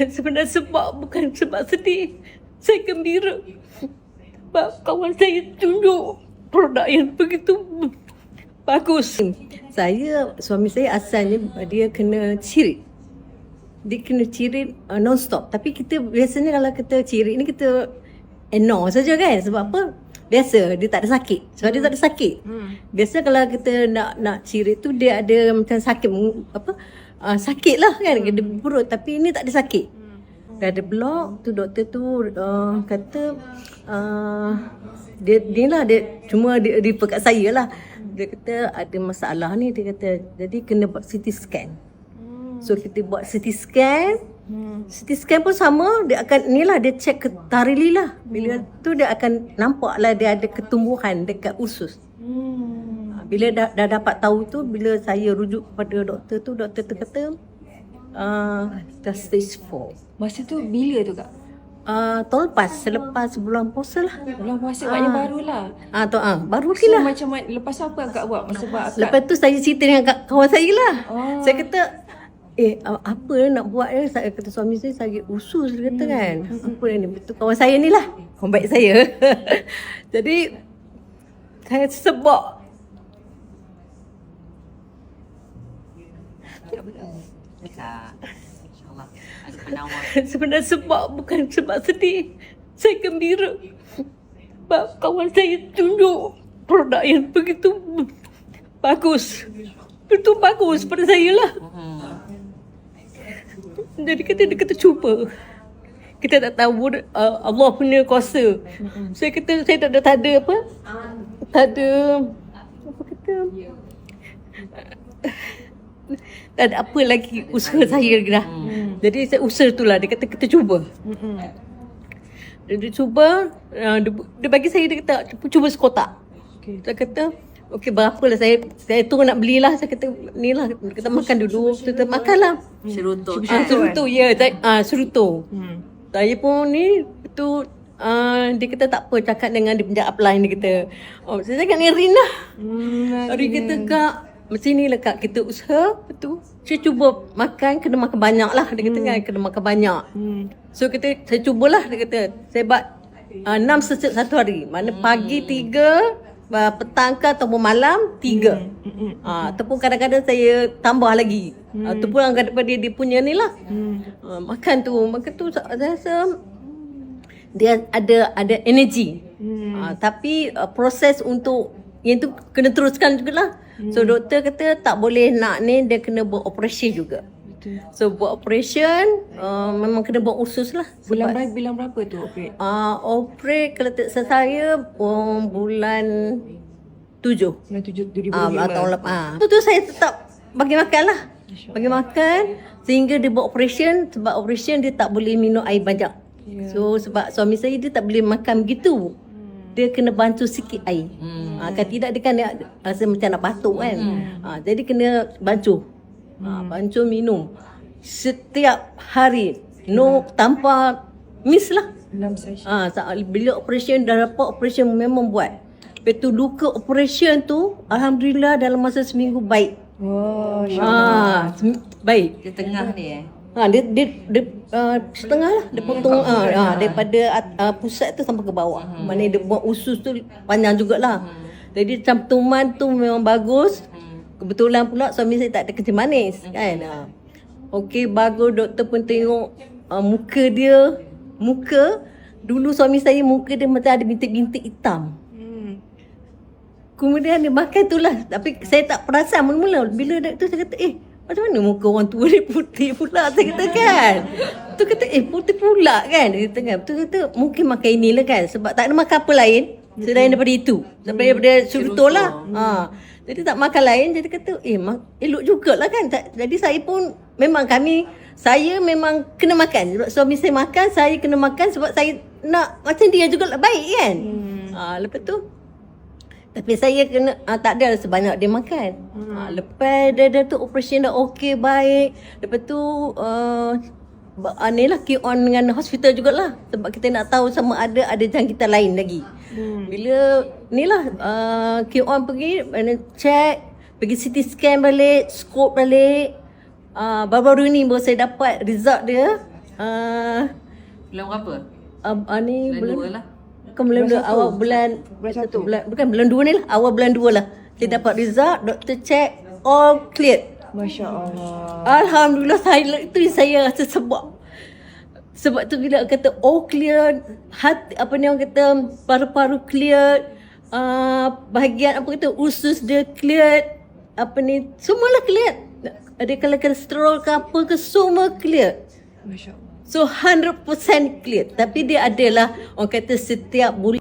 Sebenarnya sebab bukan sebab sedih. Saya gembira. Sebab kawan saya tunjuk produk yang begitu bagus. Suami saya asalnya dia kena cirit. Dia kena cirit non-stop. Tapi kita biasanya kalau kita cirit ni kita ignore saja kan. Sebab apa? Biasa dia tak ada sakit. Sebab dia tak ada sakit. Biasa kalau kita nak cirit tu dia ada macam sakit apa? Sakit lah kan di perut, tapi ni tak ada sakit. Dah ada blok tu, doktor tu kata dia cuma dia refer kat saya lah. Dia kata ada masalah ni, dia kata jadi kena buat CT scan. So kita buat CT scan. CT scan pun sama, dia akan dia check thoroughly lah. Bila tu dia akan nampak lah dia ada ketumbuhan dekat usus. Bila dah dapat tahu tu, bila saya rujuk kepada doktor tu kata dah stage 4. Masa tu bila tu Kak? Tahun lepas, selepas bulan puasa lah. Bulan puasa maknanya barulah. Baru So lah. macam lepas tu apa Kak buat? Sebab Kak Lepas tu saya cerita dengan kawan saya lah. Saya kata apa nak buat ni? Saya kata suami saya sakit usus, dia kata kan. Apa ni? Betul kawan saya ni lah, kawan baik saya. Jadi saya sebab sebenarnya sebab bukan sebab sedih. Saya gembira. Sebab kawan saya tunjuk produk yang begitu bagus. Betul bagus pada saya lah. Jadi dia kata cuba. Kita tak tahu Allah punya kuasa. Saya kata saya tak ada apa? Tak ada apa lagi usaha saya dah. Jadi saya usaha tu lah. Dia kata kita cuba. Dia cuba, dia bagi saya, dia kata cuba sekotak. Saya kata okey, berapa lah saya tu nak belilah. Saya kata ni lah, kita makan dulu. Kita makan lah. Serutut. Serutut, ya. Serutut. Saya pun ni betul. Dia kata tak apa, cakap dengan dia punya upline. Dia kata saya cakap ni Rin lah. Dia kata Kak, macam ni lah Kak, kita usaha. Betul. Saya cuba makan, kena makan banyak lah. Dia kata kan, kena makan banyak. So saya cubalah. Dia kata saya buat 6 setiap satu hari. Mana pagi 3, petang ke ataupun malam 3. Ataupun kadang-kadang saya tambah lagi. Ataupun daripada dia punya ni lah. Makan tu saya rasa dia ada energi. Tapi proses untuk yang tu kena teruskan jugalah. So doktor kata tak boleh nak ni, dia kena buat operation juga. So buat operation memang kena buat usus lah. Bulan berapa tu operate? Operate kalau tak salah saya bulan 7. Bulan 7 2005. Tahun lepas. Tu saya tetap bagi makan lah. Bagi makan sehingga dia buat operation. Sebab operation dia tak boleh minum air banyak. So sebab suami saya dia tak boleh makan begitu. Dia kena bantu sikit air. Kan tidak dia kan dia rasa macam nak batuk kan. Jadi kena bantu. Bantu minum setiap hari. No, tanpa miss lah. 6 session. Bila operation dah dapat operation memang buat. Lepas tu luka operation tu alhamdulillah dalam masa seminggu baik. Baik. Dia tengah ni Dia setengah lah. Dia potong daripada pusat tu sampai ke bawah. Mana dia buat usus tu panjang jugalah. Jadi cantuman tu memang bagus. Kebetulan pula suami saya tak ada kencing manis kan. Okey, bagus. Doktor pun tengok muka dia. Dulu suami saya muka dia macam ada bintik-bintik hitam. Kemudian dia makan tu lah. Tapi saya tak perasan mula-mula. Bila doktor saya kata macam mana muka orang tua ni putih pula, saya kata kan. Tu kata putih pula kan. Dia kata kan. Tu kata mungkin makan inilah kan. Sebab tak ada makan apa lain selain daripada itu. Daripada serutut lah. Jadi tak makan lain. Jadi kata elok jugalah kan. Jadi saya pun memang saya memang kena makan. Sebab suami saya makan, saya kena makan. Sebab saya nak macam dia jugalah baik kan. Lepas tu tapi saya kena tak ada sebanyak dia makan. Lepas dia tu operation dah okey baik. Lepas tu ni lah keep on dengan hospital jugalah. Sebab kita nak tahu sama ada jangkitan lain lagi. Bila ni lah keep on pergi check, pergi CT scan balik, scope balik. baru-baru ni baru saya dapat result dia. Bulan berapa? Ni Bulan 2 bulan lah. bukan bulan 2, awal bulan bukan bulan 2 ni lah, awal bulan 2 lah. Saya dapat result, doktor check all clear. Masya Allah. Alhamdulillah, itu yang saya rasa sebab tu bila kata all clear, hati apa ni orang kata paru-paru clear, bahagian apa kata usus dia clear, apa ni semualah clear. Ada kalau kolesterol ke apa ke semua clear. Masya Allah. So 100% clear. Tapi dia adalah orang kata setiap bulan